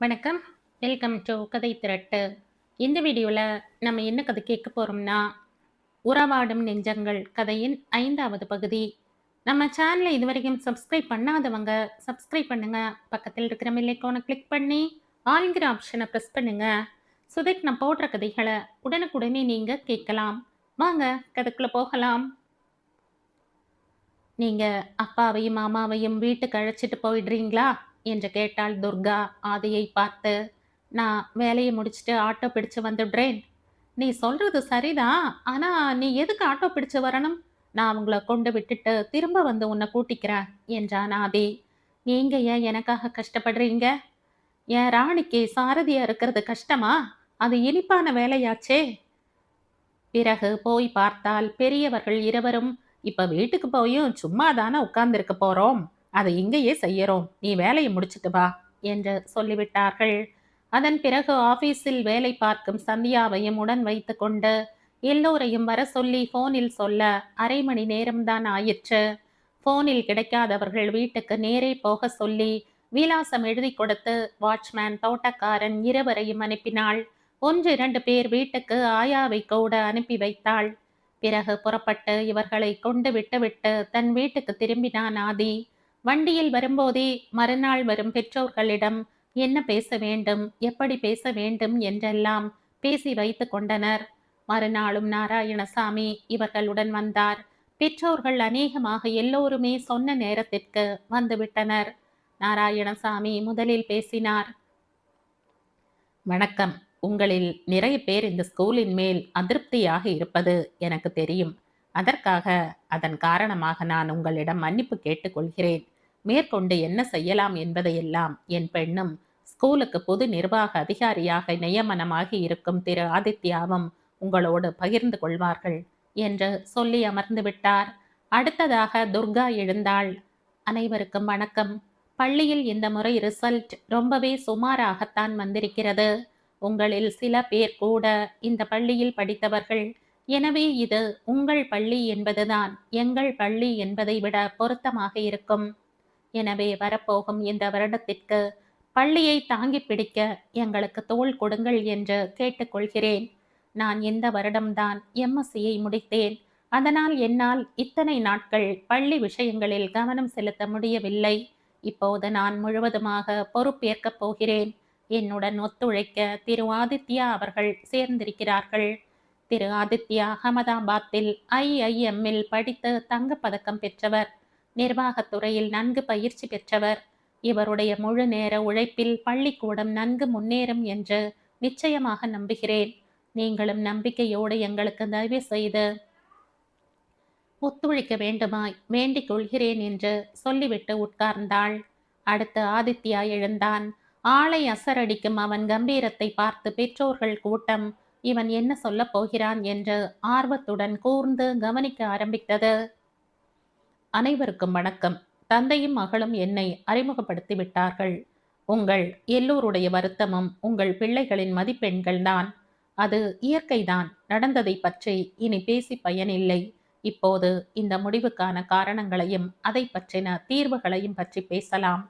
வணக்கம். Welcome to கதை திரட்டு. இந்த வீடியோல நம்ம என்ன கதை கேட்க போறோம்னா, உறவாடும் நெஞ்சங்கள் கதையின் 5வது பகுதி. நம்ம சேனலை இதுவரைக்கும் சப்ஸ்கிரைப் பண்ணாதவங்க சப்ஸ்கிரைப் பண்ணுங்க. பக்கத்தில் இருக்கிற பெல் ஐகானை கிளிக் பண்ணி ஆல்ங்கிற ஆப்ஷனை ப்ரெஸ் பண்ணுங்க. நான் போடுற கதைகளை உடனுக்குடனே நீங்க கேட்கலாம். வாங்க கதைக்குள்ள போகலாம். நீங்க அப்பாவையும் மாமாவையும் வீட்டுக்கு அழைச்சிட்டு போயிடுறீங்களா என்று கேட்டாள் துர்கா ஆதியை பார்த்து. நான் வேலையை முடிச்சிட்டு ஆட்டோ பிடிச்சு வந்துடுறேன். நீ சொல்றது சரிதான். ஆனா நீ எதுக்கு ஆட்டோ பிடிச்சு வரணும்? நான் அவங்கள கொண்டு விட்டுட்டு திரும்ப வந்து உன்னை கூட்டிக்கிறேன் என்றான் ஆதி. நீங்க ஏன் எனக்காக கஷ்டப்படுறீங்க? என் ராணிக்கு சாரதியா இருக்கிறது கஷ்டமா? அது இனிப்பான வேலையாச்சே. பிறகு போய் பார்த்தால் பெரியவர்கள் இருவரும், இப்ப வீட்டுக்கு போயும் சும்மா தானே உட்கார்ந்திருக்க போறோம், அதை இங்கேயே செய்யறோம், நீ வேலையை முடிச்சிட்டு வா என்று சொல்லிவிட்டார்கள். அதன் பிறகு ஆபீஸில் வேலை பார்க்கும் சந்தியாவையும் உடன் வைத்து கொண்டு எல்லோரையும் வர சொல்லி போனில் சொல்ல அரை மணி நேரம்தான் ஆயிற்று. போனில் கிடைக்காதவர்கள் வீட்டுக்கு நேரே போக சொல்லி விலாசம் எழுதி கொடுத்து வாட்ச்மேன் தோட்டக்காரன் இருவரையும் அனுப்பினாள். 1 2 பேர் வீட்டுக்கு ஆயாவை கூட அனுப்பி வைத்தாள். பிறகு புறப்பட்டு இவர்களை கொண்டு விட்டுவிட்டு தன் வீட்டுக்கு திரும்பினான் ஆதி. வண்டியில் வரும்போதே மறுநாள் வரும் பெற்றோர்களிடம் என்ன பேச வேண்டும், எப்படி பேச வேண்டும் என்றெல்லாம் பேசி வைத்து கொண்டனர். மறுநாளும் நாராயணசாமி இவர்களுடன் வந்தார். பெற்றோர்கள் அநேகமாக எல்லோருமே சொன்ன நேரத்திற்கு வந்துவிட்டனர். நாராயணசாமி முதலில் பேசினார். வணக்கம். உங்களில் நிறைய பேர் இந்த ஸ்கூலின் மேல் அதிருப்தியாக இருப்பது எனக்கு தெரியும். அதன் காரணமாக நான் உங்களிடம் மன்னிப்பு கேட்டுக்கொள்கிறேன். மேற்கொண்டு என்ன செய்யலாம் என்பதையெல்லாம் என் பெண்ணும் ஸ்கூலுக்கு புது நிர்வாக அதிகாரியாக நியமனமாகி இருக்கும் திரு ஆதித்யாவும் உங்களோடு பகிர்ந்து கொள்வார்கள் என்று சொல்லி அமர்ந்து விட்டார். அடுத்ததாக துர்கா எழுந்தாள். அனைவருக்கும் வணக்கம். பள்ளியில் இந்த முறை ரிசல்ட் ரொம்பவே சுமாராகத்தான் வந்திருக்கிறது. உங்களில் சில பேர் கூட இந்த பள்ளியில் படித்தவர்கள். எனவே இது உங்கள் பள்ளி என்பதுதான் எங்கள் பள்ளி என்பதை விட பொருத்தமாக இருக்கும். எனவே வரப்போகும் இந்த வருடத்திற்கு பள்ளியை தாங்கி பிடிக்க எங்களுக்கு தோள் கொடுங்கள் என்று கேட்டுக்கொள்கிறேன். நான் இந்த வருடம்தான் எம்எஸ்சியை முடித்தேன். அதனால் என்னால் இத்தனை நாட்கள் பள்ளி விஷயங்களில் கவனம் செலுத்த முடியவில்லை. இப்போது நான் முழுவதுமாக பொறுப்பேற்கப் போகிறேன். என்னுடன் ஒத்துழைக்க திரு ஆதித்யா அவர்கள் சேர்ந்திருக்கிறார்கள். திரு ஆதித்யா அகமதாபாத்தில் IIMல் படித்து தங்கப்பதக்கம் பெற்றவர். நிர்வாகத்துறையில் நன்கு பயிற்சி பெற்றவர். இவருடைய முழு நேர உழைப்பில் பள்ளிக்கூடம் நன்கு முன்னேறும் என்று நிச்சயமாக நம்புகிறேன். நீங்களும் நம்பிக்கையோடு எங்களுக்கு தயவு செய்து ஒத்துழைக்க வேண்டுமாய் வேண்டிக் கொள்கிறேன் என்று சொல்லிவிட்டு உட்கார்ந்தாள். அடுத்து ஆதித்யா எழுந்தான். ஆளை அசரடிக்கும் அவன் கம்பீரத்தை பார்த்து பெற்றோர்கள் கூட்டம் இவன் என்ன சொல்ல போகிறான் என்று ஆர்வத்துடன் கூர்ந்து கவனிக்க ஆரம்பித்தது. அனைவருக்கும் வணக்கம். தந்தையும் மகளும் என்னை அறிமுகப்படுத்தி விட்டார்கள். உங்கள் எல்லோருடைய வருத்தமும் உங்கள் பிள்ளைகளின் மதிப்பெண்கள்தான். அது இயற்கைதான். நடந்ததை பற்றி இனி பேசி பயனில்லை. இப்போது இந்த முடிவுக்கான காரணங்களையும் அதை பற்றின தீர்வுகளையும் பற்றி பேசலாம்.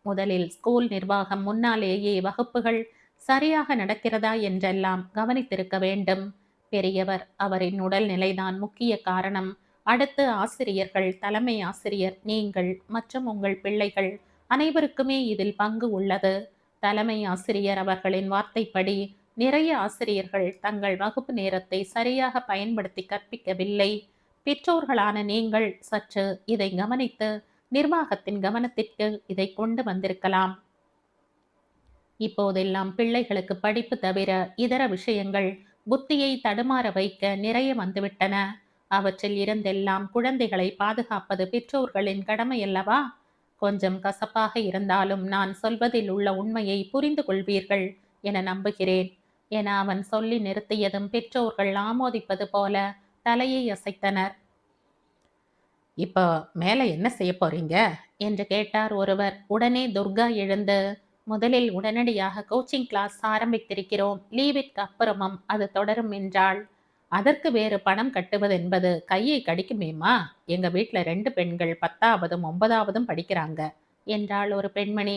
முதலில் ஸ்கூல் நிர்வாகம் முன்னாலேயே வகுப்புகள் சரியாக நடக்கிறதா என்றெல்லாம் கவனித்திருக்க வேண்டும். பெரியவர் அவரின் உடல் நிலைதான் முக்கிய காரணம். அடுத்து ஆசிரியர்கள், தலைமை ஆசிரியர், நீங்கள் மற்றும் உங்கள் பிள்ளைகள் அனைவருக்குமே இதில் பங்கு உள்ளது. தலைமை ஆசிரியர் அவர்களின் வார்த்தைப்படி நிறைய ஆசிரியர்கள் தங்கள் வகுப்பு நேரத்தை சரியாக பயன்படுத்தி கற்பிக்கவில்லை. பெற்றோர்களான நீங்கள் சற்று இதை கவனித்து நிர்வாகத்தின் கவனத்திற்கு இதை கொண்டு வந்திருக்கலாம். இப்போதெல்லாம் பிள்ளைகளுக்கு படிப்பு தவிர இதர விஷயங்கள் புத்தியை தடுமாற வைக்க நிறைய வந்துவிட்டன. அவற்றில் இருந்தெல்லாம் குழந்தைகளை பாதுகாப்பது பெற்றோர்களின் கடமை அல்லவா? கொஞ்சம் கசப்பாக இருந்தாலும் நான் சொல்வதில் உள்ள உண்மையை புரிந்து கொள்வீர்கள் என நம்புகிறேன் என அவன் சொல்லி நிறுத்தியதும் பெற்றோர்கள் ஆமோதிப்பது போல தலையை அசைத்தனர். இப்போ மேலே என்ன செய்ய போறீங்க என்று கேட்டார் ஒருவர். உடனே துர்கா எழுந்து, முதலில் உடனடியாக கோச்சிங் கிளாஸ் ஆரம்பித்திருக்கிறோம். லீவிற்கு அப்புறமும் அது தொடரும் என்றாள். அதற்கு வேறு பணம் கட்டுவது என்பது கையை கடிக்குமேமா. எங்க வீட்டில் 2 பெண்கள் 10ஆவதும் 9ஆவதும் படிக்கிறாங்க என்றாள் ஒரு பெண்மணி.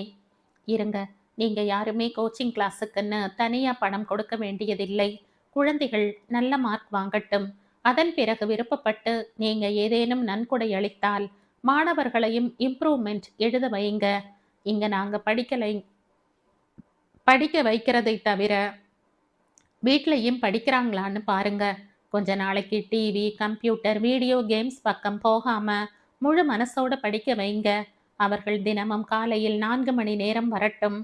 இருங்க, நீங்க யாருமே கோச்சிங் கிளாஸுக்குன்னு தனியா பணம் கொடுக்க வேண்டியதில்லை. குழந்தைகள் நல்ல மார்க் வாங்கட்டும். அதன் பிறகு விருப்பப்பட்டு நீங்க ஏதேனும் நன்கொடை அளித்தால் மாணவர்களையும் இம்ப்ரூவ்மெண்ட் எழுத வைங்க. இங்க நாங்க படிக்க வைக்கிறதை தவிர வீட்லயும் படிக்கிறாங்களான்னு பாருங்க. கொஞ்ச நாளைக்கு டிவி, கம்ப்யூட்டர், வீடியோ கேம்ஸ் பக்கம் போகாம முழு மனசோட படிக்க வைங்க. அவர்கள் தினமும் காலையில் 4 மணி நேரம் வரட்டும்.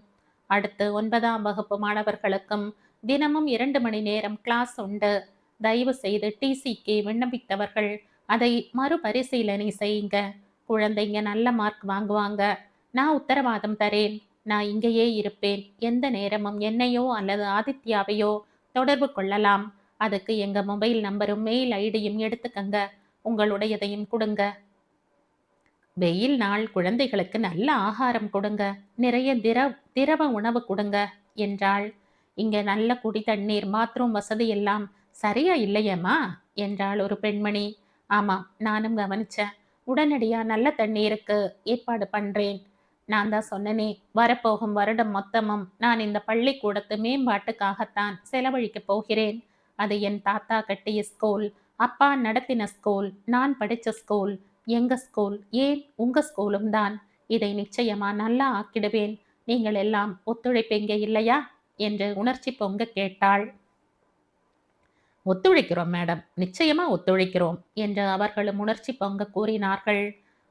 அடுத்து 9ஆம் வகுப்பு மாணவர்களுக்கும் தினமும் 2 மணி நேரம் கிளாஸ் உண்டு. தயவு செய்து டிசிக்கு விண்ணப்பித்தவர்கள் அதை மறுபரிசீலனை செய்யுங்க. குழந்தைங்க நல்ல மார்க் வாங்குவாங்க. நான் உத்தரவாதம் தரேன். நான் இங்கேயே இருப்பேன். எந்த நேரமும் என்னையோ அல்லது ஆதித்யாவையோ தொடர்பு கொள்ளலாம். அதுக்கு எங்க மொபைல் நம்பரும் மெயில் ஐடியும் எடுத்துக்கங்க. உங்களுடையதையும் கொடுங்க. வெயில் நாள் குழந்தைகளுக்கு நல்ல ஆகாரம் கொடுங்க. நிறைய திரவ உணவு கொடுங்க என்றாள். இங்க நல்ல குடி தண்ணீர், பாத்ரூம் வசதி எல்லாம் சரியா இல்லையேம்மா என்றாள் ஒரு பெண்மணி. ஆமாம், நானும் கவனிச்சேன். உடனடியா நல்ல தண்ணீருக்கு ஏற்பாடு பண்றேன். நான் தான் சொன்னனே, வரப்போகும் வருடம் மொத்தமும் நான் இந்த பள்ளிக்கூடத்து மேம்பாட்டுக்காகத்தான் செலவழிக்கப் போகிறேன். அது என் தாத்தா கட்டிய ஸ்கூல், அப்பா நடத்தின ஸ்கூல், நான் படிச்ச ஸ்கூல், எங்க ஸ்கூல், ஏன் உங்க ஸ்கூலும் தான். இதை நிச்சயமா நல்லா ஆக்கிடுவேன். நீங்கள் எல்லாம் ஒத்துழைப்பீங்க இல்லையா என்று உணர்ச்சி பொங்க கேட்டாள். ஒத்துழைக்கிறோம் மேடம், நிச்சயமா ஒத்துழைக்கிறோம் என்று அவர்களும் உணர்ச்சி பொங்க கூறினார்கள்.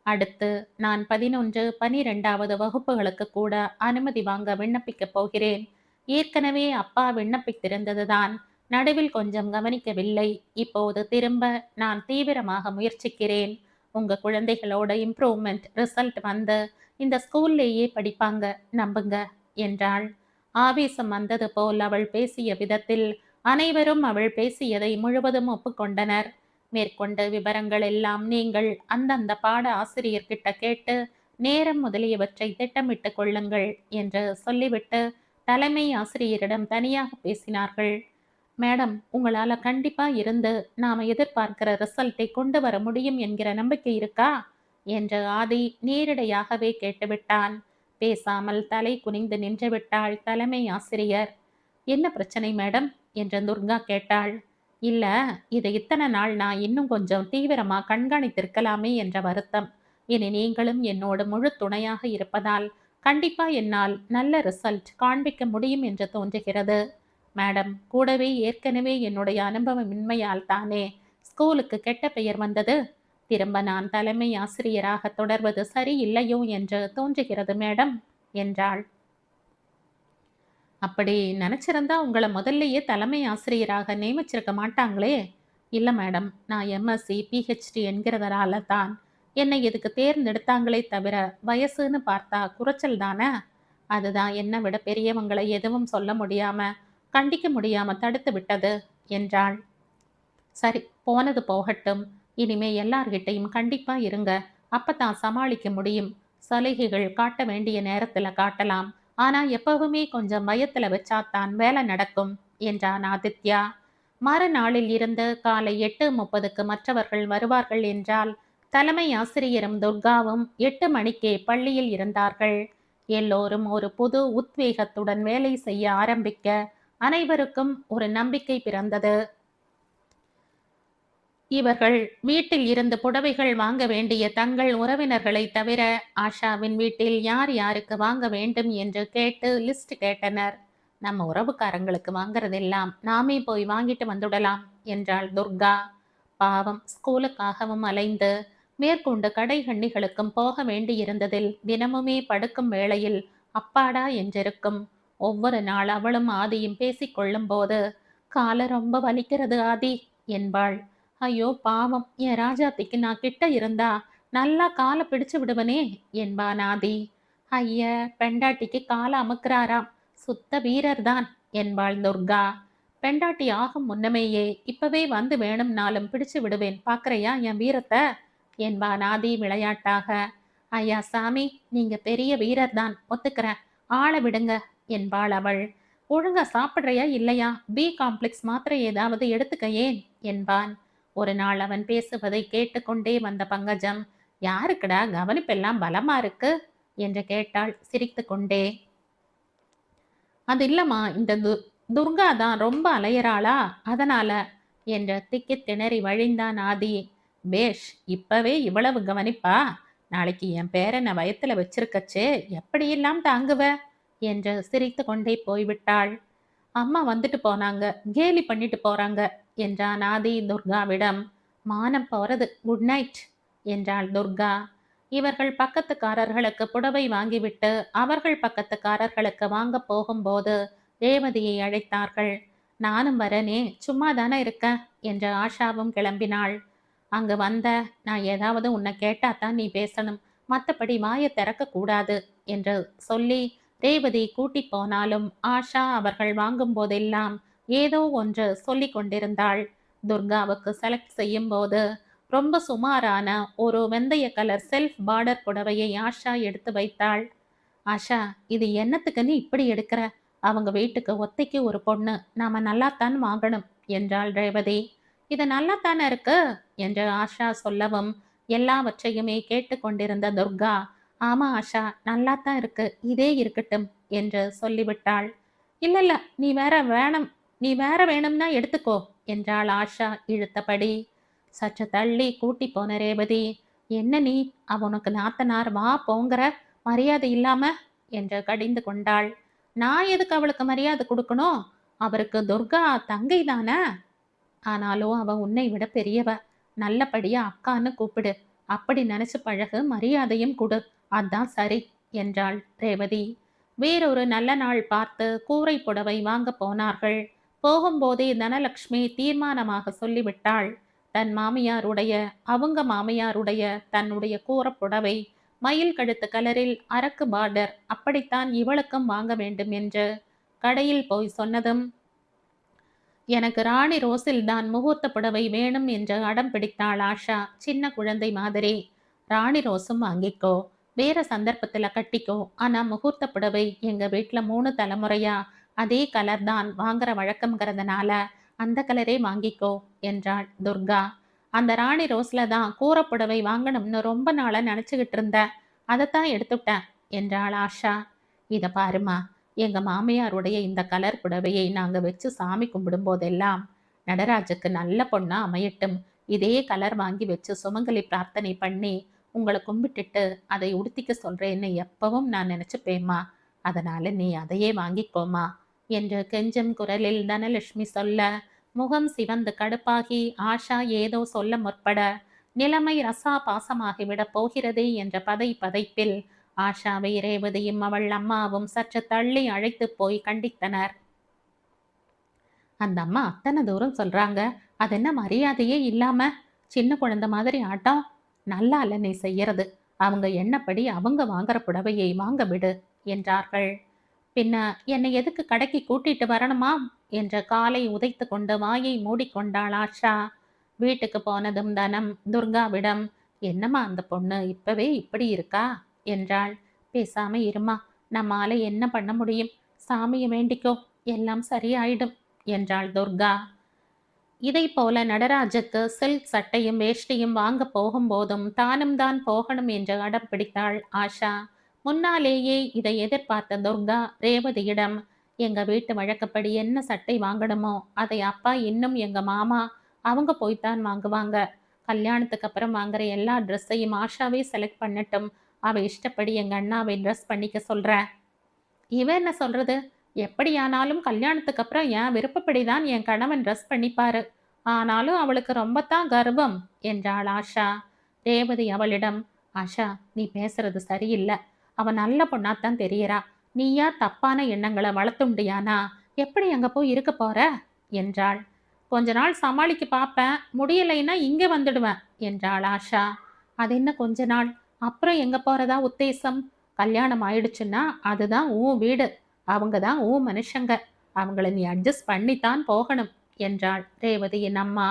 அடுத்து நான் 11, 12வது வகுப்புகளுக்கு கூட அனுமதி வாங்க விண்ணப்பிக்கப் போகிறேன். ஏற்கனவே அப்பா விண்ணப்பித்திருந்ததுதான். நடுவில் கொஞ்சம் கவனிக்கவில்லை. இப்போது திரும்ப நான் தீவிரமாக முயற்சிக்கிறேன். உங்க குழந்தைகளோட இம்ப்ரூவ்மெண்ட் ரிசல்ட் வந்து இந்த ஸ்கூல்லேயே படிப்பாங்க, நம்புங்க என்றாள். ஆவேசம் வந்தது போல் அவள் பேசிய விதத்தில் அனைவரும் அவள் பேசியதை முழுவதும் ஒப்புக்கொண்டனர். மேற்கொண்ட விவரங்கள் எல்லாம் நீங்கள் அந்தந்த பாட ஆசிரியர்கிட்ட கேட்டு நேரம் முதலியவற்றை திட்டமிட்டுக் கொள்ளுங்கள் என்று சொல்லிவிட்டு தலைமை ஆசிரியரிடம் தனியாக பேசினார்கள். மேடம், உங்களால கண்டிப்பா இருந்து நாம எதிர்பார்க்கிற ரிசல்ட்டை கொண்டு வர முடியும் என்கிற நம்பிக்கை இருக்கா என்று ஆதி நேரிடையாகவே கேட்டுவிட்டான். பேசாமல் தலை குனிந்து நின்று விட்டாள் தலைமை ஆசிரியர். என்ன பிரச்சனை மேடம் என்று துர்கா கேட்டாள். இல்ல, இதை இத்தனை நாள் நான் இன்னும் கொஞ்சம் தீவிரமா கண்காணித்திருக்கலாமே என்ற வருத்தம். இனி நீங்களும் என்னோடு முழு துணையாக இருப்பதால் கண்டிப்பா என்னால் நல்ல ரிசல்ட் காண்பிக்க முடியும் என்று தோன்றுகிறது. மேடம், கூடவே ஏற்கனவே என்னுடைய அனுபவமின்மையால் தானே ஸ்கூலுக்கு கெட்ட பெயர் வந்தது. திரும்ப நான் தலைமை ஆசிரியராக தொடர்வது சரியில்லையோ என்று தோன்றுகிறது மேடம் என்றாள். அப்படி நினைச்சிருந்தா உங்களை முதல்லயே தலைமை ஆசிரியராக நியமிச்சிருக்க மாட்டாங்களே. இல்லை மேடம், நான் எம்எஸ்சி பிஹெச்டி என்கிறதால தான் என்னை இதுக்கு தேர்ந்தெடுத்தாங்களே தவிர வயசுன்னு பார்த்தா குறைச்சல் தானே. அதுதான் என்னை விட பெரியவங்களை எதுவும் சொல்ல முடியாம கண்டிக்க முடியாம தடுத்து விட்டது என்றாள். சரி, போனது போகட்டும். இனிமே எல்லார்கிட்டையும் கண்டிப்பா இருங்க. அப்பதான் சமாளிக்க முடியும். சலுகைகள் காட்ட வேண்டிய நேரத்துல காட்டலாம். ஆனா எப்பவுமே கொஞ்சம் பயத்துல வச்சாத்தான் வேலை நடக்கும் என்றான் ஆதித்யா. மறுநாளில் இருந்து காலை 8:30க்கு மற்றவர்கள் வருவார்கள் என்றால் தலைமை ஆசிரியரும் துர்காவும் 8 மணிக்கே பள்ளியில் இருந்தார்கள். எல்லோரும் ஒரு புது உத்வேகத்துடன் வேலை செய்ய ஆரம்பிக்க அனைவருக்கும் ஒரு நம்பிக்கை பிறந்தது. இவர்கள் வீட்டில் இருந்து புடவைகள் வாங்க வேண்டிய தங்கள் உறவினர்களை தவிர ஆஷாவின் வீட்டில் யார் யாருக்கு வாங்க வேண்டும் என்று கேட்டு லிஸ்ட் கேட்டனர். நம்ம உறவுக்காரங்களுக்கு வாங்குறதெல்லாம் நாமே போய் வாங்கிட்டு வந்துடலாம் என்றாள் துர்கா. பாவம், ஸ்கூலுக்காகவும் அலைந்து மேற்கொண்டு கடைகண்ணிகளுக்கும் போக வேண்டியிருந்ததில் தினமுமே படுக்கும் வேளையில் அப்பாடா என்றிருக்கும். ஒவ்வொரு நாள் அவளும் ஆதியும் பேசிக்கொள்ளும் போது காலை ரொம்ப வலிக்கிறது ஆதி என்பாள். ஐயோ பாவம், என் ராஜாத்திக்கு நான் கிட்ட இருந்தா நல்லா காலை பிடிச்சு விடுவனே என்பான் ஆதி. ஐய, பெண்டாட்டிக்கு காலை அமுக்குறாராம், சுத்த வீரர் தான் என்பாள் துர்கா. பெண்டாட்டி ஆகும் முன்னமேயே இப்பவே வந்து வேணும்னாலும் பிடிச்சு விடுவேன், பாக்குறையா என் வீரத்தை என்பான் ஆதி விளையாட்டாக. ஐயா சாமி, நீங்க பெரிய வீரர் தான், ஒத்துக்கிறேன், ஆளை விடுங்க என்பாள் அவள். ஒழுங்கா சாப்பிட்றையா இல்லையா? பி காம்ப்ளெக்ஸ் மாத்திரை ஏதாவது எடுத்துக்க ஏன் என்பான். ஒரு நாள் அவன் பேசுவதை கேட்டுக்கொண்டே வந்த பங்கஜம், யாருக்குடா கவனிப்பெல்லாம் பலமா இருக்கு என்று கேட்டாள் சிரித்து கொண்டே. அது இல்லம்மா, இந்த துர்கா தான் ரொம்ப அலையறாளா, அதனால என்ற திக்கி திணறி வழிந்தான் ஆதி. பேஷ், இப்பவே இவ்வளவு கவனிப்பா? நாளைக்கு என் பேரனை வயத்துல வச்சிருக்கச்சே எப்படியெல்லாம் தாங்குவ என்று சிரித்து கொண்டே போய்விட்டாள். அம்மா வந்துட்டு போனாங்க, கேலி பண்ணிட்டு போறாங்க என்றான் ஆதி துர்காவிடம். மானம் போறது, குட் நைட் என்றாள் துர்கா. இவர்கள் பக்கத்துக்காரர்களுக்கு புடவை வாங்கிவிட்டு அவர்கள் பக்கத்துக்காரர்களுக்கு வாங்க போகும்போது ரேவதியை அழைத்தார்கள். நானும் வரனே, சும்மா தானே இருக்கேன் என்ற ஆஷாவும் கிளம்பினாள். அங்கு வந்த, நான் ஏதாவது உன்னை கேட்டாதான் நீ பேசணும், மற்றபடி வாயை திறக்க கூடாது என்று சொல்லி ரேவதி கூட்டி போனாலும் ஆஷா அவர்கள் வாங்கும் போதெல்லாம் ஏதோ ஒன்று சொல்லி கொண்டிருந்தாள். துர்காவுக்கு செலக்ட் செய்யும் போது ரொம்ப சுமாரான ஒரு வெந்தய கலர் செல்ஃப் பார்டர் புடவையை ஆஷா எடுத்து வைத்தாள். ஆஷா, இது என்னத்துக்குன்னு இப்படி எடுக்கிற? அவங்க வீட்டுக்கு ஒத்தைக்கு ஒரு பொண்ணு, நாம நல்லாத்தான் வாங்கணும் என்றாள் ரேவதி. இது நல்லாத்தானே இருக்கு என்று ஆஷா சொல்லவும் எல்லாவற்றையுமே கேட்டுக்கொண்டிருந்த துர்கா, ஆமா ஆஷா, நல்லாத்தான் இருக்கு, இதே இருக்கட்டும் என்று சொல்லிவிட்டாள். இல்ல இல்ல, நீ வேற வேணும்னா எடுத்துக்கோ என்றாள் ஆஷா இழுத்தபடி. சற்று தள்ளி கூட்டி போன ரேவதி, என்ன நீ, அவனுக்கு நாத்தனார், வா போங்கிற, மரியாதை இல்லாம என்று கடிந்து கொண்டாள். நான் எதுக்கு அவளுக்கு மரியாதை கொடுக்கணும்? அவருக்கு துர்கா தங்கை தானே. ஆனாலும் அவ உன்னை விட பெரியவ, நல்லபடியா அக்கான்னு கூப்பிடு, அப்படி நினைச்சு பழகு, மரியாதையும் கொடு, அதான் சரி என்றாள் ரேவதி. வேறொரு நல்ல நாள் பார்த்து கூரை புடவை வாங்க போனார்கள். போகும்போதே தனலட்சுமி தீர்மானமாக சொல்லிவிட்டாள். தன் மாமியாருடைய, அவங்க மாமியாருடைய தன்னுடைய கூரப்புடவை மயில் கழுத்து கலரில் அரக்கு பார்டர் அப்படித்தான் இவளுக்கும் வாங்க வேண்டும் என்று கடையில் போய் சொன்னதும், எனக்கு ராணி ரோஸில் தான் முகூர்த்த புடவை வேணும் என்று அடம் பிடித்தாள் ஆஷா, சின்ன குழந்தை மாதிரி. ராணி ரோஸும் வாங்கிக்கோ, வேற சந்தர்ப்பத்துல கட்டிக்கோ, ஆனா முகூர்த்த புடவை எங்க வீட்டுல 3 தலைமுறையா அதே கலர் தான் வாங்குற வழக்கம்ங்கிறதுனால அந்த கலரே வாங்கிக்கோ என்றாள் துர்கா. அந்த ராணி ரோஸ்ல தான் கூரப்புடவை வாங்கணும்னு ரொம்ப நாளா நினைச்சுக்கிட்டு இருந்தேன், அதைத்தான் எடுத்துட்டேன் என்றாள் ஆஷா. இத பாருமா, எங்க மாமியாருடைய இந்த கலர் புடவையை நாங்க வச்சு சாமி கும்பிடும் போதெல்லாம் நடராஜுக்கு நல்ல பொண்ணா அமையட்டும், இதே கலர் வாங்கி வச்சு சுமங்கலி பிரார்த்தனை பண்ணி உங்களை கும்பிட்டுட்டு அதை உடுத்திக்க சொல்றேன்னு எப்பவும் நான் நினைச்சுப்பேம்மா, அதனால நீ அதையே வாங்கிக்கோமா என்று கெஞ்சும் குரலில் தனலட்சுமி சொல்ல, முகம் சிவந்து கடுப்பாகி ஆஷா ஏதோ சொல்ல முற்பட, நிலைமை ரசா பாசமாகிவிடப் போகிறதே என்ற பதைப்பில் ஆஷாவை ரேவதியும் அவள் அம்மாவும் சற்று தள்ளி அழைத்து போய் கண்டித்தனர். அந்த அம்மா அத்தனை தூரம் சொல்றாங்க, அது என்ன மரியாதையே இல்லாம, சின்ன குழந்தை மாதிரி ஆட்டம், நல்லா இல்ல நீ செய்யறது, அவங்க எண்ணப்படி அவங்க வாங்குற புடவையை வாங்க விடு என்றார்கள். பின்ன என்னை எதுக்கு கடைக்கு கூட்டிட்டு வரணுமா என்ற காலை உதைத்து கொண்டு வாயை மூடிக்கொண்டாள் ஆஷா. வீட்டுக்கு போனதும் தனம் துர்காவிடம், என்னம்மா அந்த பொண்ணு இப்பவே இப்படி இருக்கா என்றாள். பேசாம இருமா, நம்மால என்ன பண்ண முடியும், சாமியை வேண்டிக்கோ, எல்லாம் சரியாயிடும் என்றாள் துர்கா. இதை போல நடராஜுக்கு சில்க் சட்டையும் வேஷ்டியும் வாங்க போகும்போதும் தானும் தான் போகணும் என்று அடம் பிடித்தாள் ஆஷா. முன்னாலேயே இதை எதிர்பார்த்த துர்கா ரேவதியிடம், எங்க வீட்டு வழக்கப்படி என்ன சட்டை வாங்கணுமோ அதை அப்பா இன்னும் எங்க மாமா அவங்க போய்த்தான் வாங்குவாங்க, கல்யாணத்துக்கு அப்புறம் வாங்குற எல்லா ட்ரெஸ்ஸையும் ஆஷாவே செலக்ட் பண்ணட்டும், அவ இஷ்டப்படி எங்க அண்ணாவை ட்ரெஸ் பண்ணிக்க சொல்ற. இவன் என்ன சொல்றது, எப்படியானாலும் கல்யாணத்துக்கு அப்புறம் என் விருப்பப்படிதான் என் கணவன் ட்ரெஸ் பண்ணிப்பாரு, ஆனாலும் அவளுக்கு ரொம்பத்தான் கர்வம் என்றாள் ஆஷா. ரேவதி அவளிடம், ஆஷா நீ பேசுறது சரியில்லை, அவ நல்ல பொண்ணாத்தான் தெரியறா, நீயா தப்பான எண்ணங்களை வளர்த்துண்டியானா எப்படி அங்க போய் இருக்க போற என்றாள். கொஞ்ச நாள் சமாளிக்க பார்ப்பேன், முடியலைன்னா இங்க வந்துடுவேன் என்றாள் ஆஷா. அது என்ன கொஞ்ச நாள், அப்புறம் எங்க போறதா உத்தேசம்? கல்யாணம் ஆயிடுச்சுன்னா அதுதான் உன் வீடு, அவங்க தான் உன் மனுஷங்க, அவங்கள நீ அட்ஜஸ்ட் பண்ணித்தான் போகணும் என்றாள் ரேவதியின் அம்மா.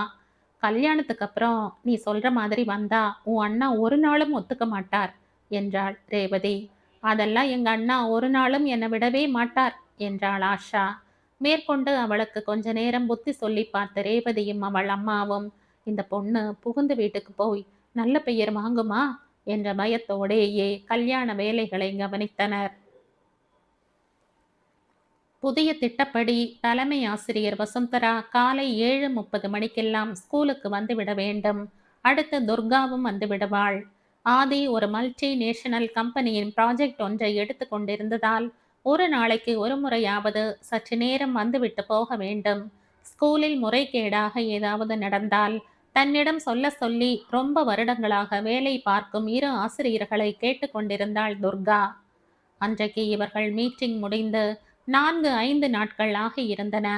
கல்யாணத்துக்கு அப்புறம் நீ சொல்ற மாதிரி வந்தா உன் அண்ணா ஒரு நாளும் ஒத்துக்க மாட்டார் என்றாள் ரேவதி. அதெல்லாம் எங்க அண்ணா ஒரு நாளும் என்னை விடவே மாட்டார் என்றாள் ஆஷா. மேற்கொண்டு அவளுக்கு கொஞ்ச நேரம் புத்தி சொல்லி பார்த்த ரேவதியும் அவள் அம்மாவும், இந்த பொண்ணு புகுந்த வீட்டுக்கு போய் நல்ல பெயர் வாங்குமா என்ற பயத்தோடேயே கல்யாண வேலைகளை கவனித்தனர். புதிய திட்டப்படி தலைமை ஆசிரியர் வசுந்தரா காலை 7:30 மணிக்கெல்லாம் ஸ்கூலுக்கு வந்துவிட வேண்டும். அடுத்து துர்காவும் வந்து விடுவாள். ஆதி ஒரு மல்டி நேஷனல் கம்பெனியின் ப்ராஜெக்ட் ஒன்றை எடுத்து கொண்டிருந்ததால் ஒரு நாளைக்கு ஒரு முறையாவது சற்று நேரம் வந்துவிட்டு போக வேண்டும். ஸ்கூலில் முறைகேடாக ஏதாவது நடந்தால் தன்னிடம் சொல்ல சொல்லி ரொம்ப வருடங்களாக வேலை பார்க்கும் இரு ஆசிரியர்களை கேட்டுக்கொண்டிருந்தாள் துர்கா. அன்றைக்கு இவர்கள் மீட்டிங் முடிந்து 4-5 நாட்கள் ஆகியிருந்தன.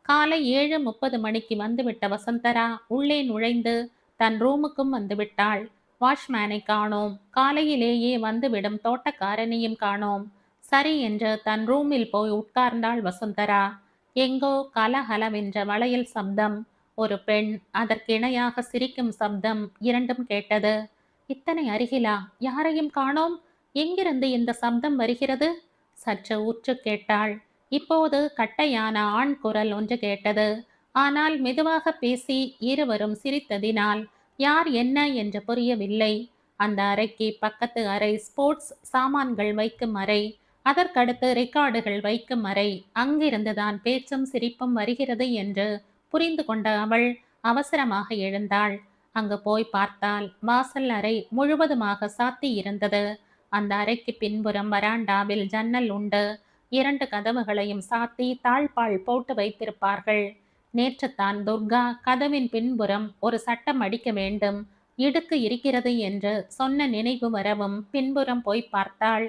காலை 7:30 மணிக்கு வந்துவிட்ட வசந்தரா உள்ளே நுழைந்து தன் ரூமுக்கும் வந்துவிட்டாள். வாட்ச்மேனை காணோம். காலையிலேயே வந்துவிடும் தோட்டக்காரனையும் காணோம். சரி என்று தன் ரூமில் போய் உட்கார்ந்தாள் வசுந்தரா. எங்கோ கலகலவென்ற வளையல் சப்தம், ஒரு பெண் அதற்கிணையாக சிரிக்கும் சப்தம் இரண்டும் கேட்டது. இத்தனை அருகிலா? யாரையும் காணோம். எங்கிருந்து இந்த சப்தம் வருகிறது? சற்று உற்று கேட்டாள். இப்போது கட்டையான ஆண் குரல் ஒன்று கேட்டது. ஆனால் மெதுவாக பேசி இருவரும் சிரித்ததினால் யார் என்ன என்று புரியவில்லை. அந்த அறைக்கு பக்கத்து அறை ஸ்போர்ட்ஸ் சாமான்கள் வைக்கும் அறை, அதற்கடுத்து ரெக்கார்டுகள் வைக்கும் அறை. அங்கிருந்துதான் பேச்சும் சிரிப்பும் வருகிறது என்று புரிந்து கொண்ட அவள் அவசரமாக எழுந்தாள். அங்கு போய் பார்த்தால் வாசல் அறை முழுவதுமாக சாத்தி இருந்தது. அந்த அறைக்கு பின்புறம் வராண்டாவில் ஜன்னல் உண்டு. 2 கதவுகளையும் சாத்தி தாழ்பால் போட்டு வைத்திருப்பார்கள். நேற்றுத்தான் துர்கா கதவின் பின்புறம் ஒரு சட்டம் அடிக்க வேண்டும், இடுக்கு இருக்கிறது என்று சொன்ன நினைவு வரவும் பின்புறம் போய் பார்த்தாள்.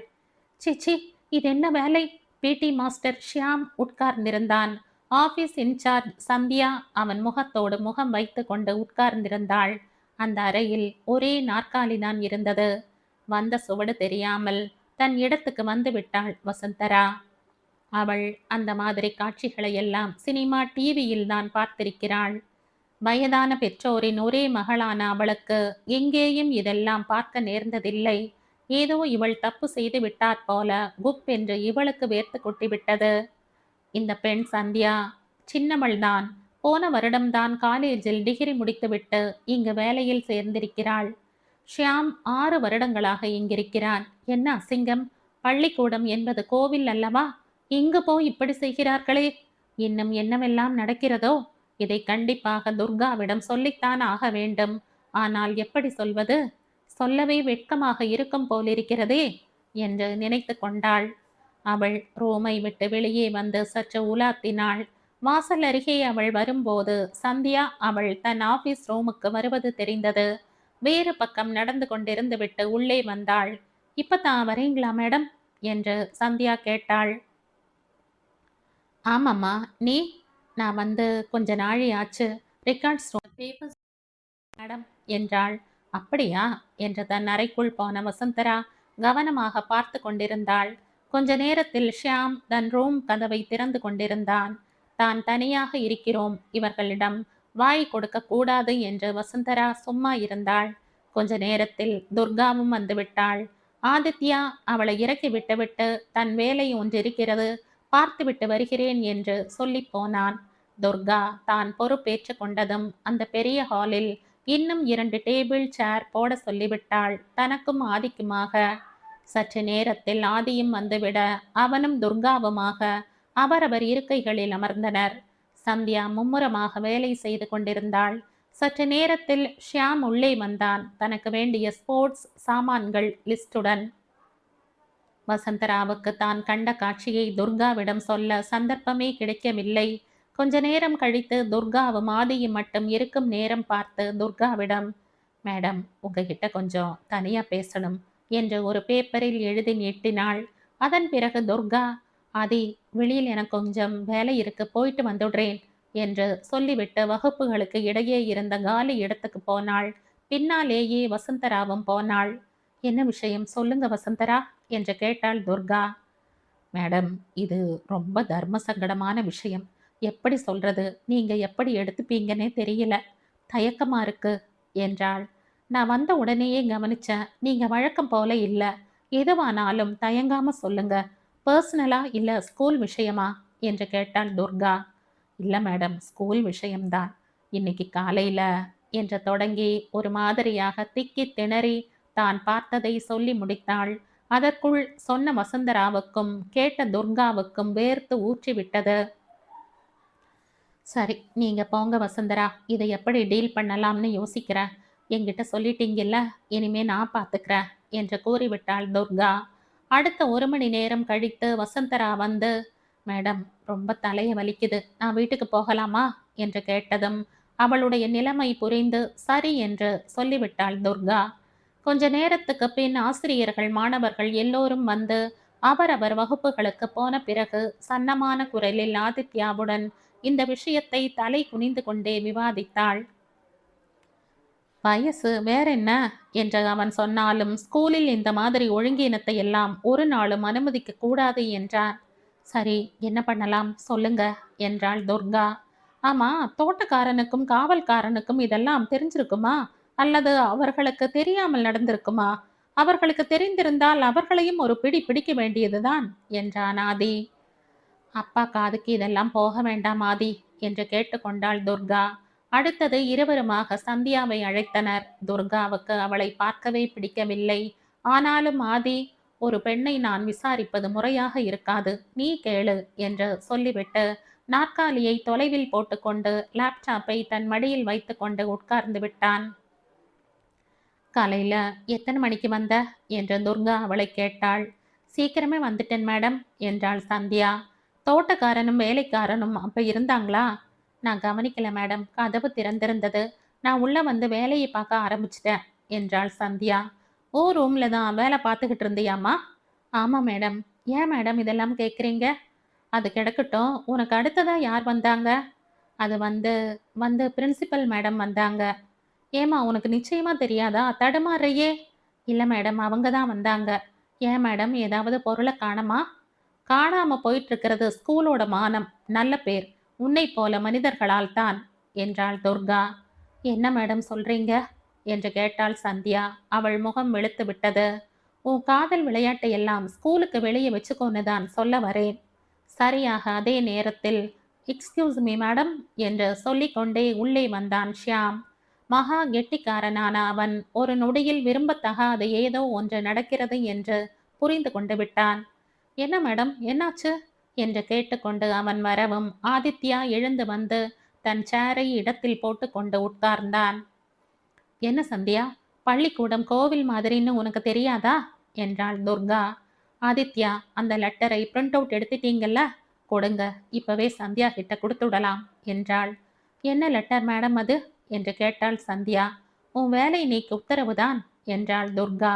சிச்சி, இது என்ன வேலை? பிடி மாஸ்டர் ஷியாம் உட்கார்ந்திருந்தான். ஆபீஸ் இன்சார்ஜ் சந்தியா அவன் முகத்தோடு முகம் வைத்து கொண்டு உட்கார்ந்திருந்தாள். அந்த அறையில் ஒரே நாற்காலிதான் இருந்தது. வந்த சுவடு தெரியாமல் தன் இடத்துக்கு வந்து விட்டாள் வசுந்தரா. அவள் அந்த மாதிரி காட்சிகளை எல்லாம் சினிமா டிவியில் தான் பார்த்திருக்கிறாள். வயதான பெற்றோரின் ஒரே மகளான அவளுக்கு எங்கேயும் இதெல்லாம் பார்க்க நேர்ந்ததில்லை. ஏதோ இவள் தப்பு செய்து விட்டாற் போல குப் என்று இவளுக்கு வேர்த்து கொட்டிவிட்டது. இந்த பெண் சந்தியா சின்னவள்தான். போன வருடம்தான் காலேஜில் டிகிரி முடித்துவிட்டு இங்கு வேலையில் சேர்ந்திருக்கிறாள். ஷியாம் 6 வருடங்களாக இங்கிருக்கிறான். என்ன அசிங்கம்! பள்ளிக்கூடம் என்பது கோவில் அல்லவா? இங்கு போய் இப்படி செய்கிறார்களே! இன்னும் என்னவெல்லாம் நடக்கிறதோ? இதை கண்டிப்பாக துர்காவிடம் சொல்லித்தான் ஆக வேண்டும். ஆனால் எப்படி சொல்வது? சொல்லவே வெட்கமாக இருக்கும் போலிருக்கிறதே என்று நினைத்து கொண்டாள். அவள் ரூமை விட்டு வெளியே வந்து சற்று உலாத்தினாள். வாசல் அருகே அவள் வரும்போது சந்தியா அவள் தன் ஆபீஸ் ரூமுக்கு வருவது தெரிந்தது. வேறு பக்கம் நடந்து கொண்டிருந்து விட்டு உள்ளே வந்தாள். இப்பதான் வரீங்களா மேடம் என்று சந்தியா கேட்டாள். ஆமாம்மா, நீ? நான் வந்து கொஞ்ச நாழி ஆச்சு. ரெக்கார்ட்ஸ் பேப்பர்ஸ் மேடம் என்றாள். அப்படியா என்று தன் அறைக்குள் போன வசந்தரா கவனமாக பார்த்து கொண்டிருந்தாள். கொஞ்ச நேரத்தில் ஷியாம் தன் ரூம் கதவை திறந்து கொண்டிருந்தான். தான் தனியாக இருக்கிறோம், இவர்களிடம் வாய் கொடுக்க கூடாது என்று வசுந்தரா சும்மா இருந்தாள். கொஞ்ச நேரத்தில் துர்காவும் வந்துவிட்டாள். ஆதித்யா அவளை இறக்கி விட்டுவிட்டு தன் வேலை ஒன்றிருக்கிறது, பார்த்துவிட்டு வருகிறேன் என்று சொல்லி போனான். துர்கா தான் பொறுப்பேற்று கொண்டதும் அந்த பெரிய ஹாலில் இன்னும் 2 டேபிள் சேர் போட சொல்லிவிட்டாள், தனக்கும் ஆதிக்குமாக. சற்று நேரத்தில் ஆதியும் வந்துவிட அவனும் துர்காவுமாக அவரவர் இருக்கைகளில் அமர்ந்தனர். சந்தியா மும்முரமாக வேலை செய்து கொண்டிருந்தாள். சற்று நேரத்தில் ஷியாம் உள்ளே வந்தான், தனக்கு வேண்டிய ஸ்போர்ட்ஸ் சாமான்கள் லிஸ்டுடன். வசந்தராவுக்கு தான் கண்ட காட்சியை துர்காவிடம் சொல்ல சந்தர்ப்பமே கிடைக்கவில்லை. கொஞ்ச நேரம் கழித்து துர்காவும் ஆதியும் மட்டும் இருக்கும் நேரம் பார்த்து துர்காவிடம், மேடம், உங்ககிட்ட கொஞ்சம் தனியா பேசணும் என்று ஒரு பேப்பரில் எழுதி நீட்டினாள். அதன் பிறகு துர்கா, ஆதி, வெளியில் எனக்கு கொஞ்சம் வேலை இருக்கு, போயிட்டு வந்துடுறேன் என்று சொல்லிவிட்டு வகுப்புகளுக்கு இடையே இருந்த காலி இடத்துக்கு போனாள். பின்னாலேயே வசந்தராவும் போனாள். என்ன விஷயம் சொல்லுங்க வசந்தரா என்று கேட்டாள் துர்கா. மேடம், இது ரொம்ப தர்ம சங்கடமான விஷயம். எப்படி சொல்றது, நீங்க எப்படி எடுத்துப்பீங்கன்னே தெரியல, தயக்கமா இருக்கு என்றாள். நான் வந்த உடனேயே கவனிச்சேன், நீங்க வழக்கம் போல இல்ல. எதுவானாலும் தயங்காம சொல்லுங்க. பர்சனலா இல்ல ஸ்கூல் விஷயமா என்று கேட்டாள் துர்கா. இல்ல மேடம், ஸ்கூல் விஷயம்தான். இன்னைக்கு காலையில என்று தொடங்கி ஒரு மாதிரியாக திக்கி திணறி தான் பார்த்ததை சொல்லி முடித்தாள். அதற்குள் சொன்ன வசுந்தராவுக்கும் கேட்ட துர்காவுக்கும் வேர்த்து ஊற்றிவிட்டது. சரி, நீங்க போங்க வசுந்தரா. இதை எப்படி டீல் பண்ணலாம்னு யோசிக்கிறேன். என்கிட்ட சொல்லிட்டீங்கல்ல, இனிமே நான் பார்த்துக்கிறேன் என்று கூறிவிட்டாள் துர்கா. அடுத்த 1 மணி நேரம் கழித்து வசுந்தரா வந்து, மேடம், ரொம்ப தலைய வலிக்குது. நான் வீட்டுக்கு போகலாமா என்று கேட்டதும் அவளுடைய நிலைமை புரிந்து சரி என்று சொல்லிவிட்டாள் துர்கா. கொஞ்ச நேரத்துக்கு பின் ஆசிரியர்கள் மாணவர்கள் எல்லோரும் வந்து அவரவர் வகுப்புகளுக்கு போன பிறகு சன்னமான குரலில் ஆதித்யாவுடன் இந்த விஷயத்தை தலை குனிந்து கொண்டே விவாதித்தாள். வயசு வேறென்ன என்று அவன் சொன்னாலும் ஸ்கூலில் இந்த மாதிரி ஒழுங்கீனத்தை எல்லாம் ஒரு நாளும் அனுமதிக்க கூடாது என்றான். சரி, என்ன பண்ணலாம் சொல்லுங்க என்றாள் துர்கா. ஆமா, தோட்டக்காரனுக்கும் காவல்காரனுக்கும் இதெல்லாம் தெரிஞ்சிருக்குமா அல்லது அவர்களுக்கு தெரியாமல் நடந்திருக்குமா? அவர்களுக்கு தெரிந்திருந்தால் அவர்களையும் ஒரு பிடி பிடிக்க வேண்டியதுதான் என்றான் ஆதி. அப்பா காதுக்கு இதெல்லாம் போக வேண்டாம் ஆதி என்று கேட்டுக்கொண்டாள் துர்கா. அடுத்தது இருவருமாக சந்தியாவை அழைத்தனர். துர்காவுக்கு அவளை பார்க்கவே பிடிக்கவில்லை. ஆனாலும் ஆதி, ஒரு பெண்ணை நான் விசாரிப்பது முறையாக இருக்காது, நீ கேளு என்று சொல்லிவிட்டு நாற்காலியை தொலைவில் போட்டுக்கொண்டு லேப்டாப்பை தன் மடியில் வைத்துக்கொண்டு உட்கார்ந்து விட்டான். காலையில எத்தனை மணிக்கு வந்த என்று துர்கா அவளை கேட்டாள். சீக்கிரமே வந்துட்டேன் மேடம் என்றாள் சந்தியா. தோட்டக்காரனும் வேலைக்காரனும் அப்ப இருந்தாங்களா? நான் கவனிக்கல மேடம், கதவு திறந்திருந்தது. நான் உள்ள வந்து வேலையை பார்க்க ஆரம்பிச்சிட்டேன் என்றாள் சந்தியா. ஓ, ரூம்ல தான் வேலை பார்த்துக்கிட்டு இருந்தியாமா? ஆமா மேடம். ஏன் மேடம் இதெல்லாம் கேட்குறீங்க? அது கிடக்கட்டும், உனக்கு அடுத்ததா யார் வந்தாங்க? அது வந்து வந்து பிரின்சிபல் மேடம் வந்தாங்க. ஏமா, உனக்கு நிச்சயமா தெரியாதா? தடுமாறுறியே. இல்ல மேடம், அவங்க தான் வந்தாங்க. ஏன் மேடம், ஏதாவது பொருளை காணமா? காணாம போயிட்டு இருக்கிறது ஸ்கூலோட மானம், நல்ல பேர், உன்னை போல மனிதர்களால் தான் என்றாள் துர்கா. என்ன மேடம் சொல்றீங்க என்று கேட்டாள் சந்தியா. அவள் முகம் வெளுத்து விட்டது. உன் காதல் விளையாட்டை எல்லாம் ஸ்கூலுக்கு வெளியே வச்சுக்கோன்னு தான் சொல்ல வரேன். சரியாக அதே நேரத்தில் எக்ஸ்கியூஸ் மீ மேடம் என்று சொல்லிக்கொண்டே உள்ளே வந்தான் ஷியாம். மகா கெட்டிக்காரனான அவன் ஒரு நொடியில் விரும்பத்தகாத ஏதோ ஒன்று நடக்கிறது என்று புரிந்து கொண்டு விட்டான். என்ன மேடம், என்னாச்சு என்று கேட்டுக்கொண்டு அவன் வரவும் ஆதித்யா எழுந்து வந்து தன் சேரை இடத்தில் போட்டுக்கொண்டு உட்கார்ந்தான். என்ன சந்தியா, பள்ளிக்கூடம் கோவில் மாதிரின்னு உனக்கு தெரியாதா என்றாள் துர்கா. ஆதித்யா, அந்த லெட்டரை பிரிண்ட் அவுட் எடுத்துட்டீங்கல்ல, கொடுங்க, இப்பவே சந்தியா கிட்ட கொடுத்துடலாம் என்றாள். என்ன லெட்டர் மேடம் அது என்று கேட்டாள் சந்தியா. உன் வேலை நீக்கு உத்தரவுதான் என்றாள் துர்கா.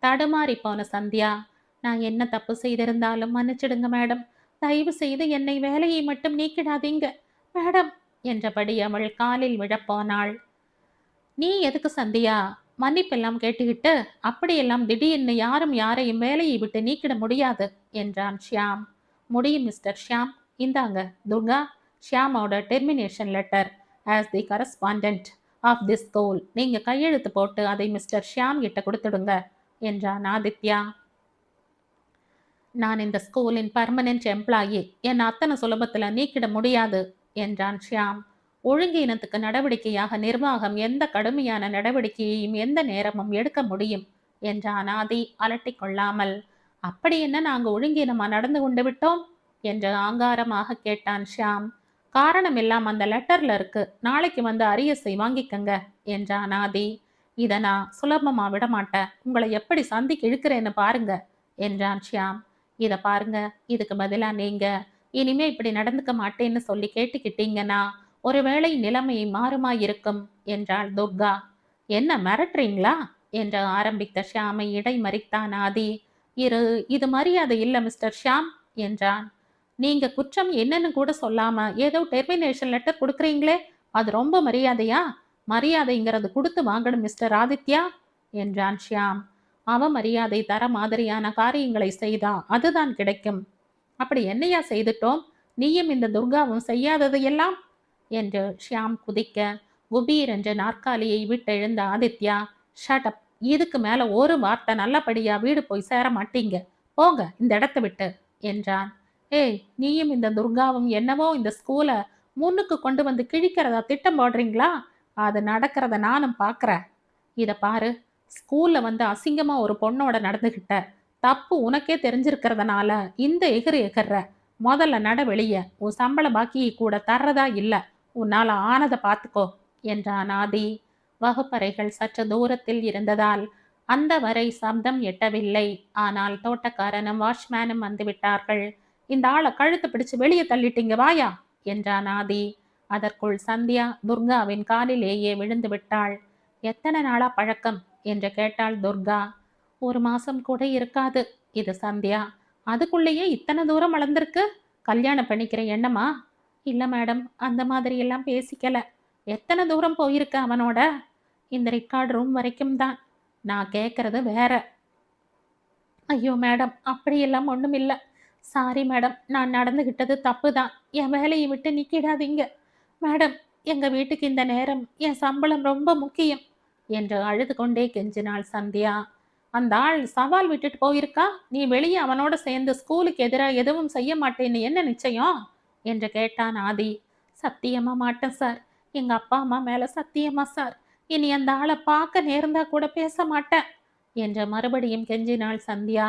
தடுமாறி போன சந்தியா, நான் என்ன தப்பு செய்திருந்தாலும் மன்னிச்சிடுங்க மேடம். தயவு செய்து என்னை வேலையை மட்டும் நீக்கிடாதீங்க மேடம் என்றபடி அவள் காலில் விழப்போனாள். நீ எதுக்கு சந்தியா மன்னிப்பெல்லாம் கேட்டுக்கிட்டு அப்படியெல்லாம் திடீர்னு யாரும் யாரையும் வேலையை விட்டு நீக்கிட முடியாது என்றான் ஷியாம். முடியும் மிஸ்டர் ஷியாம். இந்தாங்க துர்கா, ஷியாமோட termination letter as the correspondent of this school. நீங்க கையெழுத்து போட்டு அதை மிஸ்டர் ஷியாம் கிட்ட கொடுத்துடுங்க என்றான் ஆதித்யா. நான் இந்த ஸ்கூலின் பர்மனென்ட் எம்ப்ளாயி, என் அத்தனை சுலபத்தில் நீக்கிட முடியாது என்றான் ஷியாம். ஒழுங்கீனத்துக்கு நடவடிக்கையாக நிர்வாகம் எந்த கடுமையான நடவடிக்கையையும் எந்த நேரமும் எடுக்க முடியும் என்றான் ஆதி அலட்டிக் கொள்ளாமல். அப்படி என்ன நாங்கள் ஒழுங்கீனமா நடந்து கொண்டு விட்டோம் என்று ஆங்காரமாக கேட்டான் ஷியாம். காரணம் எல்லாம் அந்த லெட்டர்ல இருக்கு, நாளைக்கு வந்து அரியசை வாங்கிக்கங்க என்றான் ஆதி. இதை நான் சுலபமா விடமாட்டேன், உங்களை எப்படி சந்திக்கு இழுக்கிறேன்னு பாருங்க என்றான் ஷியாம். இதை பாருங்க, இதுக்கு பதிலா நீங்க இனிமே இப்படி நடந்துக்க மாட்டேன்னு சொல்லி கேட்டுக்கிட்டீங்கன்னா ஒருவேளை நிலைமை மாறுமாயிருக்கும் என்றாள் துர்கா. என்ன மிரட்டுறீங்களா என்று ஆரம்பித்த ஷியாமை இடைமறித்தான் ஆதி. இது மரியாதை இல்ல மிஸ்டர் ஷியாம் என்றான். நீங்க குற்றம் என்னன்னு கூட சொல்லாம ஏதோ டெர்மினேஷன் லெட்டர் கொடுக்குறீங்களே, அது ரொம்ப மரியாதையா? மரியாதைங்கிறது கொடுத்து வாங்கணும் மிஸ்டர் ஆதித்யா என்றான் ஷியாம். அவமரியாதை தர மாதிரியான காரியங்களை செய்தா அதுதான் கிடைக்கும். அப்படி என்னையா செய்துட்டோம்? நீயும் இந்த துர்காவும் செய்யாதது எல்லாம் என்று ஷியாம் குதிக்க, குபீர் என்ற நாற்காலியை விட்டெழுந்த ஆதித்யா, ஷட் அப், இதுக்கு மேல ஒரு வார்த்தை நல்லபடியா வீடு போய் சேர மாட்டீங்க, போங்க இந்த இடத்த விட்டு என்றான். ஏய், நீயும் இந்த துர்காவும் என்னவோ இந்த ஸ்கூலை முன்னுக்கு கொண்டு வந்து கிழிக்கிறதா திட்டம் போடுறீங்களா? அது நடக்கிறத நானும் பார்க்குறேன். இதை பாரு, ஸ்கூல்ல வந்து அசிங்கமா ஒரு பொண்ணோட நடந்துகிட்ட, தப்பு உனக்கே தெரிஞ்சிருக்கிறதுனால இந்த எகிறு எகிர்ற. முதல்ல நட வெளிய. உன் சம்பள பாக்கியை கூட தர்றதா இல்ல. உன்னால ஆனதை பார்த்துக்கோ என்றான் ஆதி. வகுப்பறைகள் சற்று தூரத்தில் இருந்ததால் அந்த வரை சப்தம் எட்டவில்லை. ஆனால் தோட்டக்காரனும் வாட்ச்மேனும் வந்துவிட்டார்கள். இந்த ஆளை கழுத்து பிடிச்சு வெளியே தள்ளிட்டீங்க வாயா என்றான் ஆதி. அதற்குள் சந்தியா துர்காவின் காலிலேயே விழுந்து விட்டாள். எத்தனை நாளா பழக்கம் என்று கேட்டாள் துர்கா. 1 மாசம் கூட இருக்காது. இது சந்தியா. அதுக்குள்ளேயே இத்தனை தூரம் வளர்ந்துருக்கு. கல்யாணம் பண்ணிக்கிற எண்ணமா? இல்ல மேடம், அந்த மாதிரி எல்லாம் பேசிக்கல. எத்தனை தூரம் போயிருக்க அவனோட? இந்த ரெக்கார்ட் ரூம் வரைக்கும் தான். நான் கேட்கறது வேற. ஐயோ மேடம், அப்படியெல்லாம் ஒன்றும் இல்லை. சாரி மேடம், நான் நடந்துகிட்டது தப்பு தான். என் வேலையை விட்டு நிற்கிடாதீங்க மேடம். எங்கள் வீட்டுக்கு இந்த நேரம் என் சம்பளம் ரொம்ப முக்கியம் என்று அழுது கொண்டே கெஞ்சினாள் சந்தியா. அந்த ஆள் சவால் விட்டுட்டு போயிருக்கா. நீ வெளியே அவனோட சேர்ந்து ஸ்கூலுக்கு எதிராக எதுவும் செய்ய மாட்டேன்னு என்ன நிச்சயம் என்று கேட்டான் ஆதி. சத்தியமா மாட்டேன் சார். எங்கள் அப்பா அம்மா மேலே சத்தியமா சார். இனி அந்த ஆளை பார்க்க நேர்ந்தா கூட பேச மாட்டேன் என்று மறுபடியும் கெஞ்சினாள் சந்தியா.